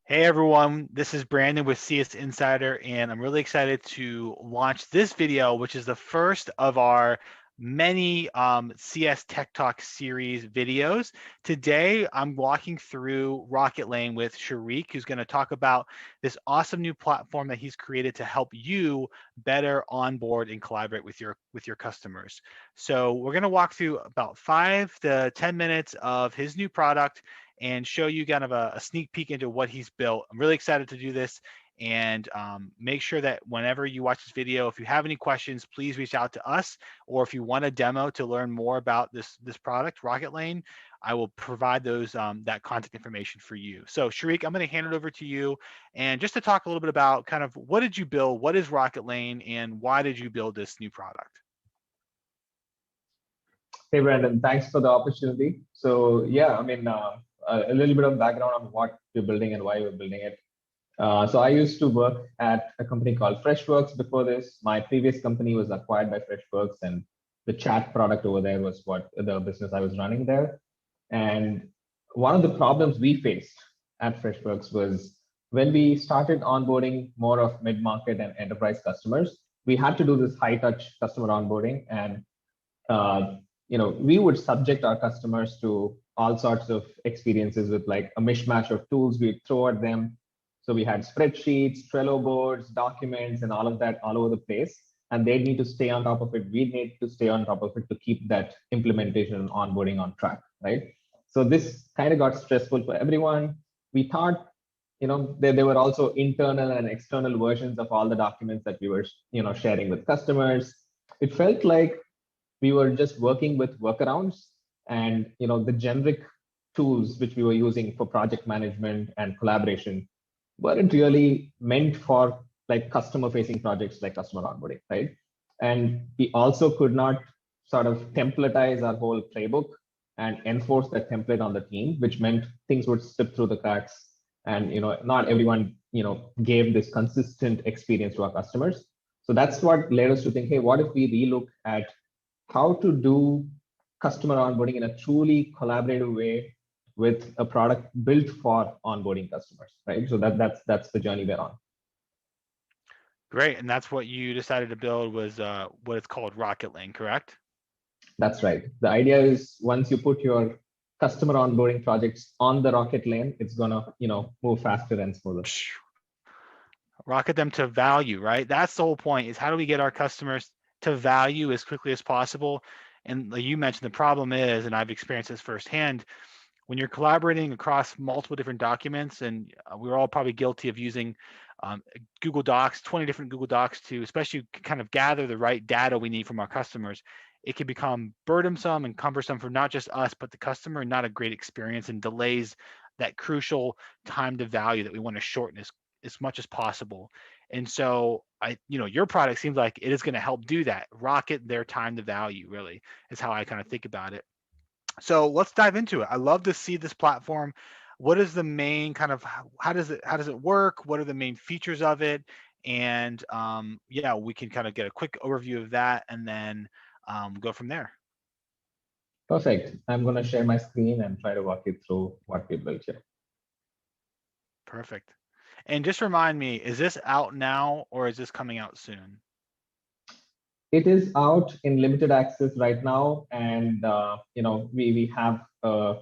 Hey everyone, this is Brandon with CS Insider, and I'm really excited to launch this video, which is the first of our many CS Tech Talk series videos. Today, I'm walking through Rocketlane with Sharik, who's going to talk about this awesome new platform that he's created to help you better onboard and collaborate with your customers. So we're going to walk through about 5 to 10 minutes of his new product and show you kind of a sneak peek into what he's built. I'm really excited to do this, and make sure that whenever you watch this video, if you have any questions, please reach out to us, or if you want a demo to learn more about this product, Rocketlane, I will provide those that contact information for you. So Sharik, I'm going to hand it over to you, and just to talk a little bit about kind of what did you build, what is Rocketlane, and why did you build this new product? Hey, Brandon, thanks for the opportunity. So yeah, a little bit of background on what we're building and why we're building it. So I used to work at a company called Freshworks before this. My previous company was acquired by Freshworks, and the chat product over there was what the business I was running there. And one of the problems we faced at Freshworks was when we started onboarding more of mid-market and enterprise customers, we had to do this high-touch customer onboarding, and uh, we would subject our customers to all sorts of experiences with like a mishmash of tools we'd throw at them. So we had spreadsheets, Trello boards, documents, and all of that all over the place. And they need to stay on top of it. We need to stay on top of it to keep that implementation and onboarding on track, right? So this kind of got stressful for everyone. We thought, there were also internal and external versions of all the documents that we were, sharing with customers. It felt like we were just working with workarounds, and the generic tools which we were using for project management and collaboration weren't really meant for like customer facing projects like customer onboarding, right? And we also could not sort of templatize our whole playbook and enforce that template on the team, which meant things would slip through the cracks, and not everyone gave this consistent experience to our customers. So that's what led us to think, hey, what if we relook at how to do customer onboarding in a truly collaborative way with a product built for onboarding customers, right? So that's the journey we're on. Great, and that's what you decided to build was what it's called Rocketlane, correct? That's right. The idea is once you put your customer onboarding projects on the Rocketlane, it's gonna move faster and smoother. Rocket them to value, right? That's the whole point, is how do we get our customers to value as quickly as possible? And like you mentioned, the problem is, and I've experienced this firsthand, when you're collaborating across multiple different documents, and we're all probably guilty of using Google Docs, 20 different Google Docs to especially kind of gather the right data we need from our customers, it can become burdensome and cumbersome for not just us, but the customer, and not a great experience, and delays that crucial time to value that we want to shorten as much as possible. And so your product seems like it is going to help do that. Rocket their time to value, really, is how I kind of think about it. So let's dive into it. I love to see this platform. What is the main kind of, how does it work? What are the main features of it? And yeah, we can kind of get a quick overview of that, and then go from there. Perfect. I'm going to share my screen and try to walk you through what we built here. Perfect. And just remind me, is this out now or is this coming out soon? It is out in limited access right now, and we have a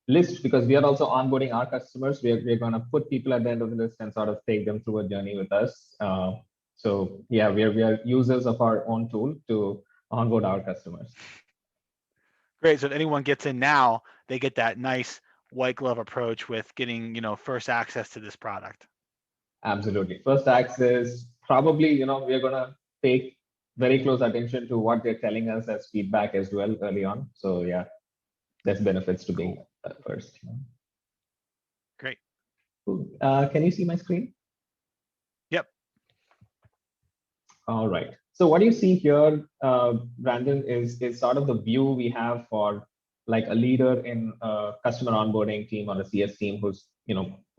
list because we are also onboarding our customers. We're going to put people at the end of the list and sort of take them through a journey with us. So yeah, we are users of our own tool to onboard our customers. Great. So if anyone gets in now, they get that nice white glove approach with getting first access to this product. Absolutely. First access, probably, we're going to take very close attention to what they're telling us as feedback as well early on. So yeah, there's benefits to being first. Great. Cool. Can you see my screen? Yep. All right. So what you see here, Brandon, is sort of the view we have for like a leader in a customer onboarding team or a CS team who's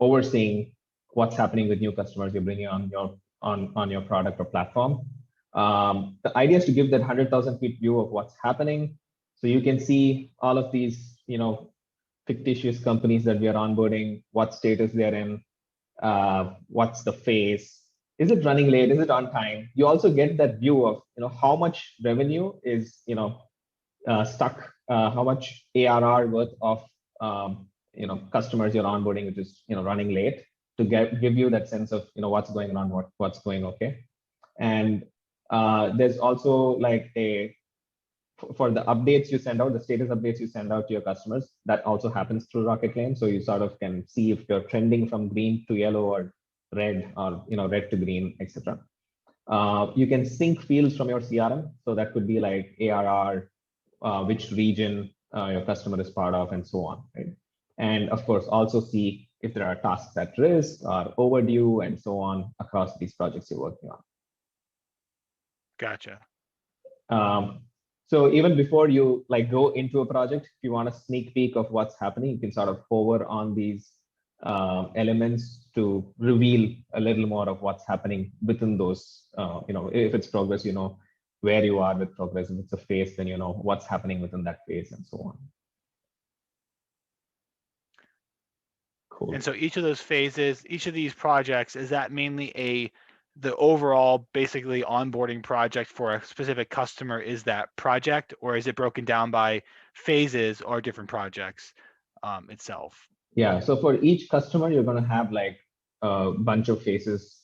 overseeing what's happening with new customers you're bringing on your product or platform. The idea is to give that 100,000 feet view of what's happening. So you can see all of these, fictitious companies that we are onboarding, what status they're in, what's the phase, is it running late, is it on time. You also get that view of how much revenue is stuck, how much ARR worth of customers you're onboarding, which is running late, to give you that sense of what's going on, what's going okay. And there's also like for the updates you send out, the status updates you send out to your customers, that also happens through Rocketlane. So you sort of can see if you're trending from green to yellow or red, or red to green, etc. You can sync fields from your CRM. So that could be like ARR, which region your customer is part of, and so on. Right? And of course, also see if there are tasks at risk or overdue and so on across these projects you're working on. Gotcha. So even before you go into a project, if you want a sneak peek of what's happening, you can sort of hover on these elements to reveal a little more of what's happening within those. If it's progress, where you are with progress. If it's a phase, then what's happening within that phase, and so on. Cool. And so each of those phases, each of these projects, is that mainly the overall basically onboarding project for a specific customer is that project, or is it broken down by phases or different projects itself? Yeah, so for each customer, you're going to have like a bunch of phases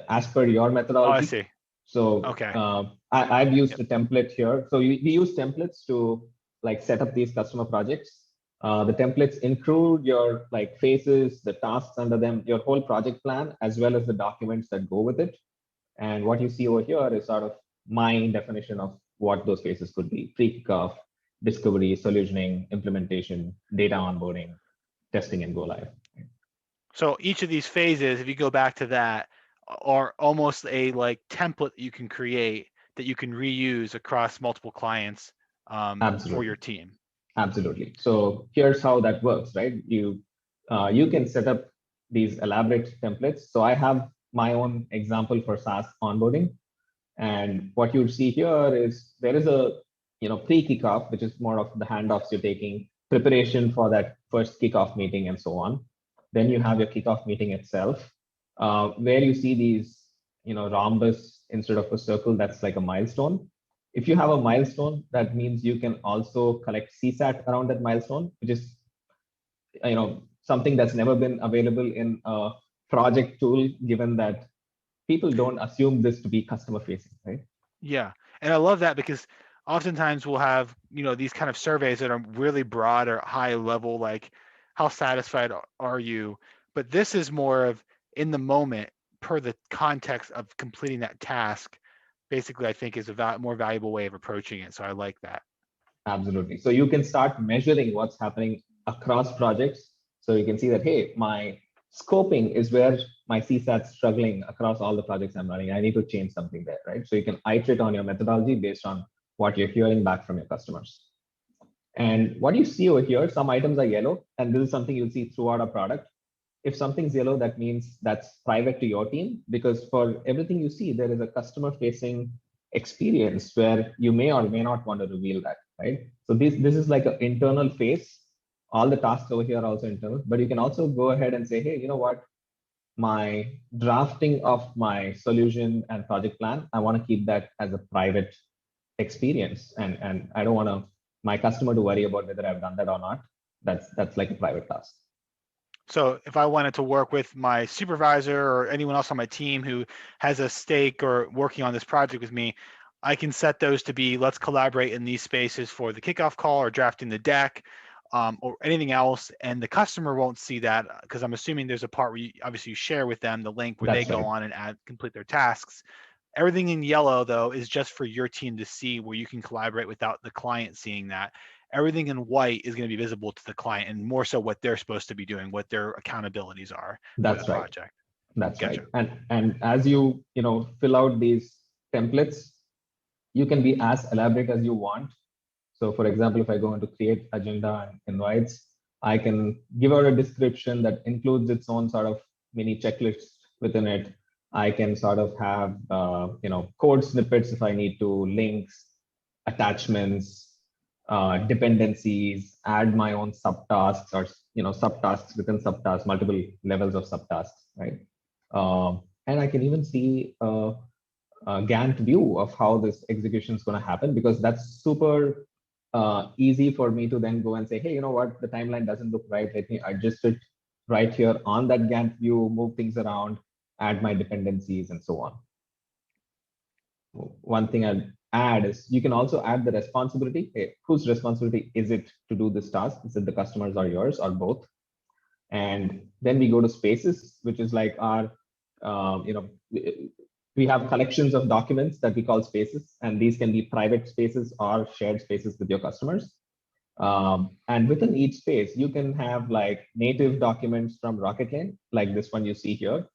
as per your methodology. Oh, I see. So okay. I've used a template here. So we use templates to set up these customer projects. The templates include your phases, the tasks under them, your whole project plan, as well as the documents that go with it. And what you see over here is sort of my definition of what those phases could be: pre-kickoff, discovery, solutioning, implementation, data onboarding, testing, and go live. So each of these phases, if you go back to that, are almost a template you can create that you can reuse across multiple clients for your team. Absolutely. So here's how that works, right? You can set up these elaborate templates. So I have my own example for SaaS onboarding. And what you'll see here is there is a pre-kickoff, which is more of the handoffs you're taking, preparation for that first kickoff meeting, and so on. Then you have your kickoff meeting itself, where you see these rhombus instead of a circle. That's like a milestone. If you have a milestone, that means you can also collect CSAT around that milestone, which is something that's never been available in a project tool, given that people don't assume this to be customer facing, right? Yeah, and I love that, because oftentimes we'll have these kind of surveys that are really broad or high level, like how satisfied are you, but this is more of in the moment, per the context of completing that task. Basically, I think is a more valuable way of approaching it. So I like that. Absolutely. So you can start measuring what's happening across projects. So you can see that, hey, my scoping is where my CSAT's struggling across all the projects I'm running. I need to change something there, right? So you can iterate on your methodology based on what you're hearing back from your customers. And what you see over here, some items are yellow, and this is something you'll see throughout our product. If something's yellow, that means that's private to your team, because for everything you see, there is a customer facing experience where you may or may not want to reveal that, right? So this is like an internal phase. All the tasks over here are also internal, but you can also go ahead and say, hey, you know what? My drafting of my solution and project plan, I want to keep that as a private experience. And I don't want my customer to worry about whether I've done that or not. That's like a private task. So if I wanted to work with my supervisor or anyone else on my team who has a stake or working on this project with me, I can set those to be, let's collaborate in these spaces for the kickoff call or drafting the deck or anything else. And the customer won't see that, because I'm assuming there's a part where you share with them the link where they go on and complete their tasks. Everything in yellow, though, is just for your team to see, where you can collaborate without the client seeing that. Everything in white is going to be visible to the client, and more so what they're supposed to be doing, what their accountabilities are for the project. That's gotcha. Right. And as you fill out these templates, you can be as elaborate as you want. So for example, if I go into create agenda and invites, I can give out a description that includes its own sort of mini checklist within it. I can sort of have code snippets if I need to, links, attachments, dependencies, add my own subtasks or subtasks within subtasks, multiple levels of subtasks, right? And I can even see a Gantt view of how this execution is going to happen, because that's super easy for me to then go and say, hey, you know what, the timeline doesn't look right. Let me adjust it right here on that Gantt view, move things around, add my dependencies, and so on. One thing I'd add is you can also add the responsibility. Hey, whose responsibility is it to do this task? Is it the customers or yours or both? And then we go to spaces, which is like our, we have collections of documents that we call spaces, and these can be private spaces or shared spaces with your customers. And within each space, you can have like native documents from Rocketlane, like this one you see here.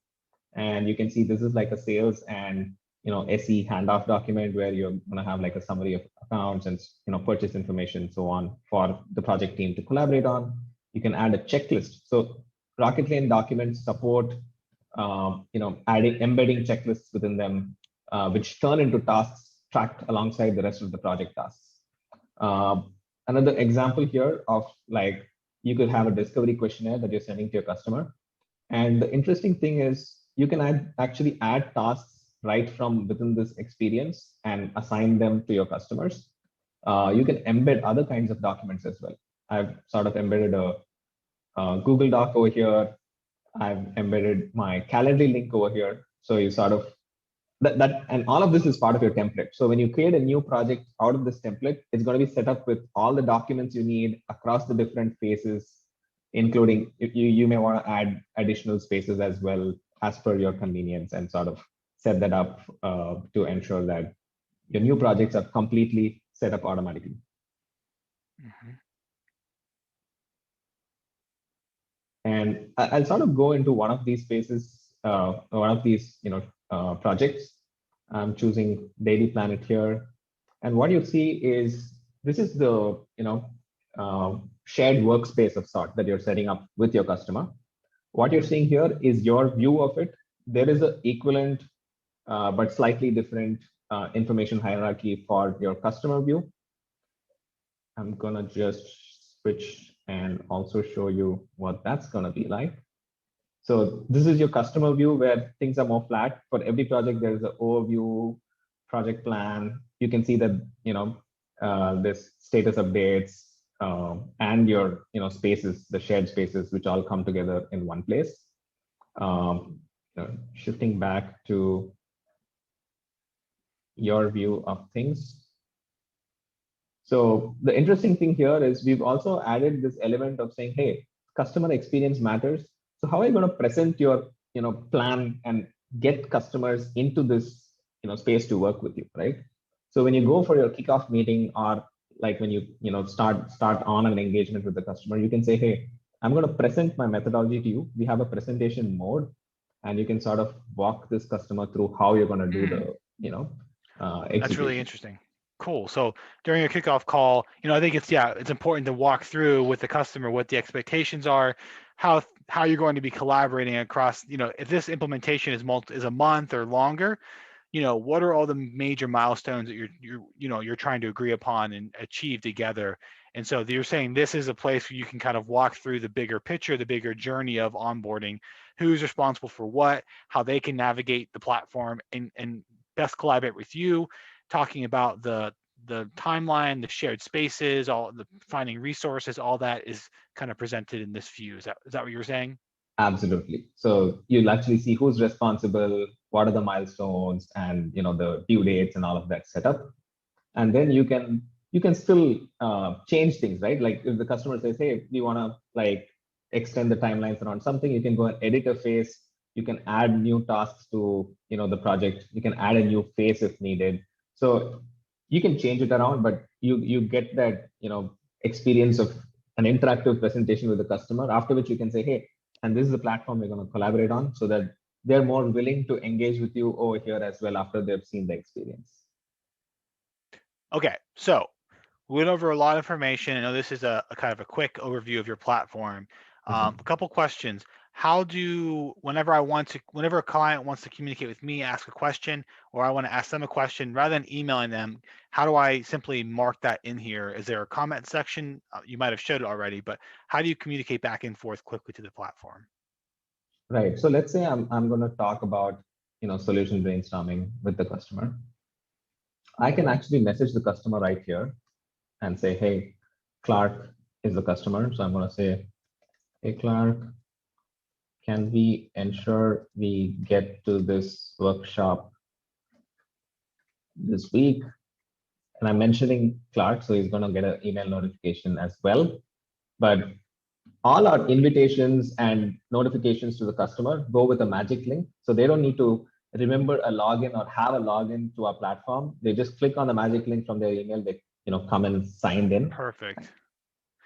And you can see this is like a sales and SE handoff document where you're going to have like a summary of accounts and purchase information, so on, for the project team to collaborate on. You can add a checklist. So Rocketlane documents support embedding checklists within them, which turn into tasks tracked alongside the rest of the project tasks. Another example here of like, you could have a discovery questionnaire that you're sending to your customer. And the interesting thing is you can actually add tasks right from within this experience and assign them to your customers. You can embed other kinds of documents as well. I've sort of embedded a Google Doc over here. I've embedded my Calendly link over here. So you sort of and all of this is part of your template. So when you create a new project out of this template, it's going to be set up with all the documents you need across the different phases, including you may want to add additional spaces as well as per your convenience, and sort of set that up to ensure that your new projects are completely set up automatically. Mm-hmm. And I'll sort of go into one of these spaces, one of these projects. I'm choosing Daily Planet here, and what you see is this is the shared workspace of sort that you're setting up with your customer. What you're seeing here is your view of it. There is an equivalent but slightly different information hierarchy for your customer view. I'm gonna just switch and also show you what that's gonna be like. So this is your customer view where things are more flat. For every project, there is an overview, project plan. You can see that this status updates and your spaces, the shared spaces, which all come together in one place. Shifting back to your view of things. So the interesting thing here is we've also added this element of saying, hey, customer experience matters. So how are you going to present your plan and get customers into this space to work with you, right? So when you go for your kickoff meeting, or like when you start on an engagement with the customer, you can say, hey, I'm going to present my methodology to you. We have a presentation mode, and you can sort of walk this customer through how you're going to do the execution. That's really interesting. Cool. So during a kickoff call, I think it's important to walk through with the customer what the expectations are, how you're going to be collaborating across. If this implementation is a month or longer, what are all the major milestones that you're trying to agree upon and achieve together. And so you're saying this is a place where you can kind of walk through the bigger picture, the bigger journey of onboarding, who's responsible for what, how they can navigate the platform and best collaborate with you, talking about the timeline, the shared spaces, all the finding resources, all that is kind of presented in this view. Is that what you're saying? Absolutely. So you'll actually see who's responsible, what are the milestones, and the due dates and all of that set up. And then you can still change things, right? Like if the customer says, hey, we want to like extend the timelines around something, you can go and edit a phase. You can add new tasks to the project. You can add a new phase if needed. So you can change it around, but you get that experience of an interactive presentation with the customer, after which you can say, hey, and this is the platform we're going to collaborate on, so that they're more willing to engage with you over here as well after they've seen the experience. Okay, so we went over a lot of information. I know this is a kind of a quick overview of your platform. A couple questions. whenever a client wants to communicate with me, ask a question, or I want to ask them a question, rather than emailing them, how do I simply mark that in here? Is there a comment section? You might have showed it already, but how do you communicate back and forth quickly to the platform? Right. So let's say I'm going to talk about, solution brainstorming with the customer. I can actually message the customer right here and say, hey, Clark is the customer. So I'm going to say, hey, Clark, can we ensure we get to this workshop this week? And I'm mentioning Clark, so he's going to get an email notification as well. But all our invitations and notifications to the customer go with a magic link. So they don't need to remember a login or have a login to our platform. They just click on the magic link from their email. They come and signed in. Perfect.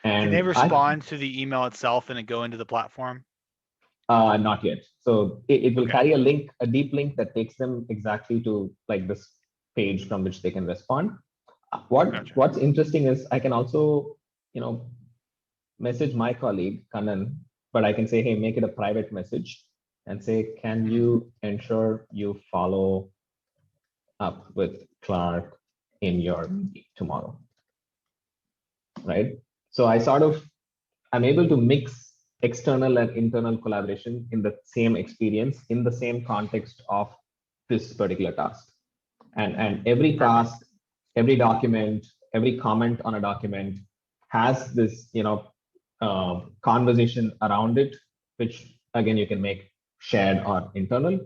Can they And respond to the email itself and it go into the platform? not yet. So it will Okay. carry a link, a deep link that takes them exactly to like this page from which they can respond. Gotcha. What's interesting is I can also, message my colleague Kanan, but I can say, hey, make it a private message and say, can you ensure you follow up with Clark in your meeting tomorrow? Right. So I'm able to mix external and internal collaboration in the same experience, in the same context of this particular task. And every task, every document, every comment on a document has this, conversation around it, which again, you can make shared or internal.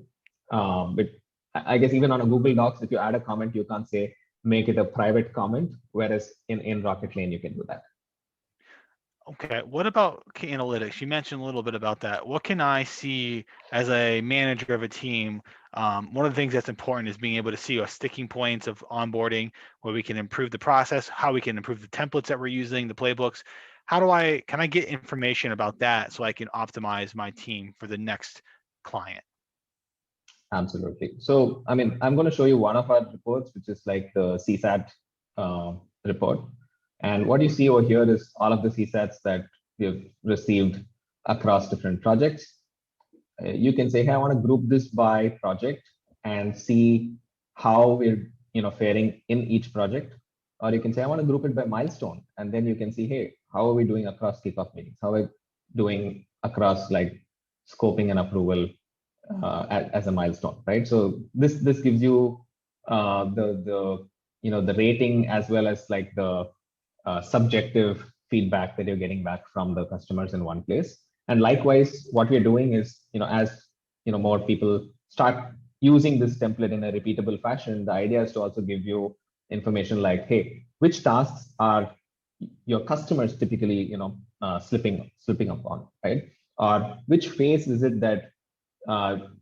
But I guess even on a Google Docs, if you add a comment, you can't say, make it a private comment, whereas in Rocketlane, you can do that. Okay, what about analytics? You mentioned a little bit about that. What can I see as a manager of a team? One of the things that's important is being able to see our sticking points of onboarding, where we can improve the process, how we can improve the templates that we're using, the playbooks. Can I get information about that so I can optimize my team for the next client? Absolutely. So, I mean, I'm going to show you one of our reports, which is like the CSAT report. And what you see over here is all of the CSATs that we've received across different projects. You can say, hey, I want to group this by project and see how we're faring in each project. Or you can say, I want to group it by milestone. And then you can see, hey, how are we doing across kickoff meetings? How are we doing across like scoping and approval as a milestone, right? So this gives you the rating as well as like the subjective feedback that you're getting back from the customers in one place. And likewise, what we're doing is, as more people start using this template in a repeatable fashion, the idea is to also give you information like, hey, which tasks are your customers typically, slipping up on, right? Or which phase is it that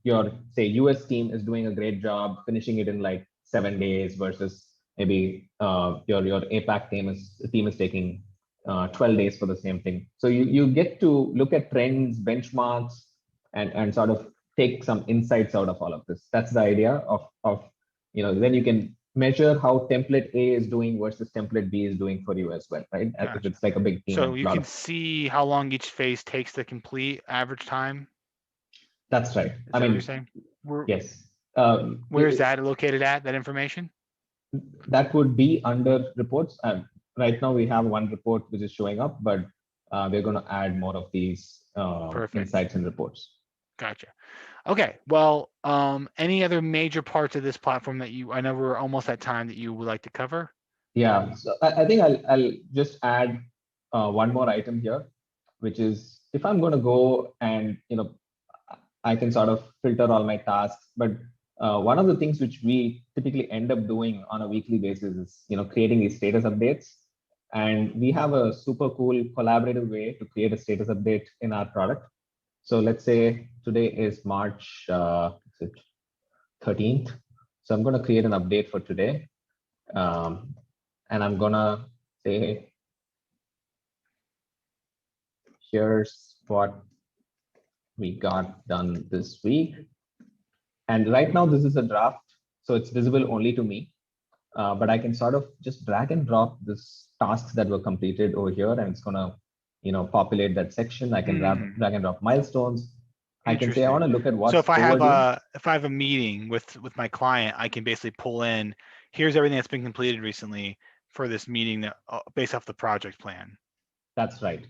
your say US team is doing a great job finishing it in like 7 days versus maybe your APAC team is taking 12 days for the same thing. So you get to look at trends, benchmarks, and sort of take some insights out of all of this. That's the idea of then you can measure how template A is doing versus template B is doing for you as well, right? Gotcha. If it's like a big team. So you can see how long each phase takes to complete, average time. That's right. Is that what you're saying? Yes. Where is that located at, that information? That would be under reports. Right now we have one report which is showing up, but we're going to add more of these insights and reports. Gotcha. Okay. Well, any other major parts of this platform that I know we're almost at time, that you would like to cover? Yeah. So I think I'll just add one more item here, which is if I'm going to go and, I can sort of filter all my tasks, but one of the things which we typically end up doing on a weekly basis is, creating these status updates. And we have a super cool collaborative way to create a status update in our product. So let's say today is March 13th. So I'm going to create an update for today. And I'm going to say, here's what we got done this week. And right now, this is a draft, so it's visible only to me. But I can sort of just drag and drop this tasks that were completed over here, and it's gonna, populate that section. I can drag and drop milestones. I can say I want to look at So what's if I overdue. have a meeting with my client, I can basically pull in, here's everything that's been completed recently for this meeting that based off the project plan. That's right.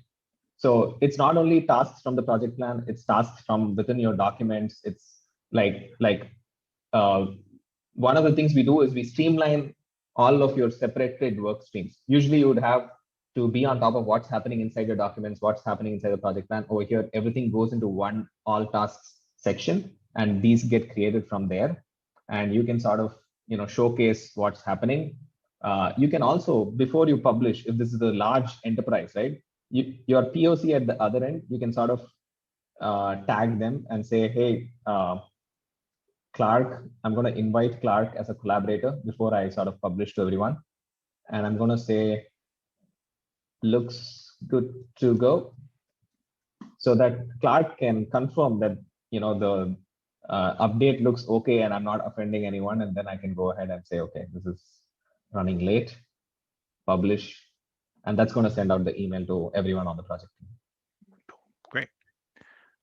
So it's not only tasks from the project plan, it's tasks from within your documents. It's like uh, one of the things we do is we streamline all of your separated work streams. Usually you would have to be on top of what's happening inside your documents, what's happening inside the project plan. Over here, everything goes into one all tasks section, and these get created from there. And you can sort of showcase what's happening. You can also, before you publish, if this is a large enterprise, right? Your POC at the other end, you can sort of tag them and say, hey, Clark, I'm going to invite Clark as a collaborator before I sort of publish to everyone. And I'm going to say, looks good to go. So that Clark can confirm that, the update looks okay and I'm not offending anyone. And then I can go ahead and say, okay, this is running late, publish. And that's going to send out the email to everyone on the project team. Great.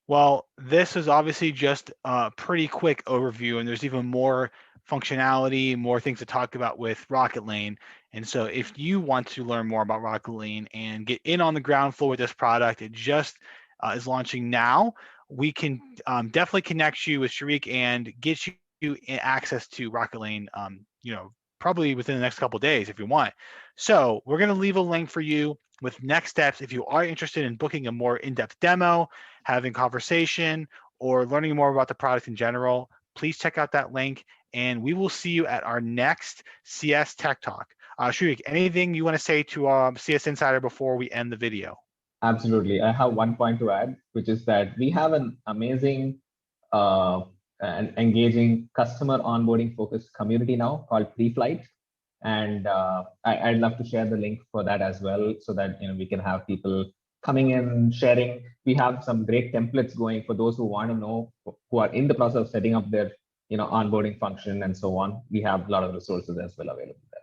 Well, this is obviously just a pretty quick overview, and there's even more functionality, more things to talk about with Rocketlane. And so if you want to learn more about Rocketlane and get in on the ground floor with this product, it just is launching now. We can definitely connect you with Sharik and get you access to Rocketlane, probably within the next couple of days if you want. So we're going to leave a link for you with next steps if you are interested in booking a more in-depth demo, having conversation, or learning more about the product in general. Please check out that link, and we will see you at our next CS Tech Talk. Sharik, anything you want to say to CS Insider before we end the video? Absolutely. I have one point to add, which is that we have an amazing and engaging customer onboarding focused community now called Pre-Flight. And I'd love to share the link for that as well, so that we can have people coming in, sharing. We have some great templates going for those who want to know, who are in the process of setting up their onboarding function and so on. We have a lot of resources as well available there.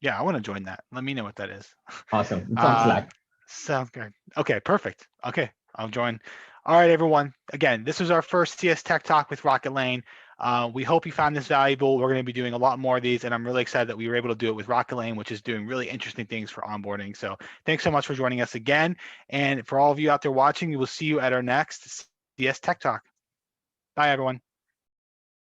Yeah, I want to join that. Let me know what that is. Awesome. It's on Slack. Sounds good. Okay, perfect. Okay, I'll join. All right, everyone. Again, this was our first CS Tech Talk with Rocketlane. We hope you found this valuable. We're going to be doing a lot more of these, and I'm really excited that we were able to do it with Rocketlane, which is doing really interesting things for onboarding. So thanks so much for joining us again. And for all of you out there watching, we will see you at our next CS Tech Talk. Bye, everyone.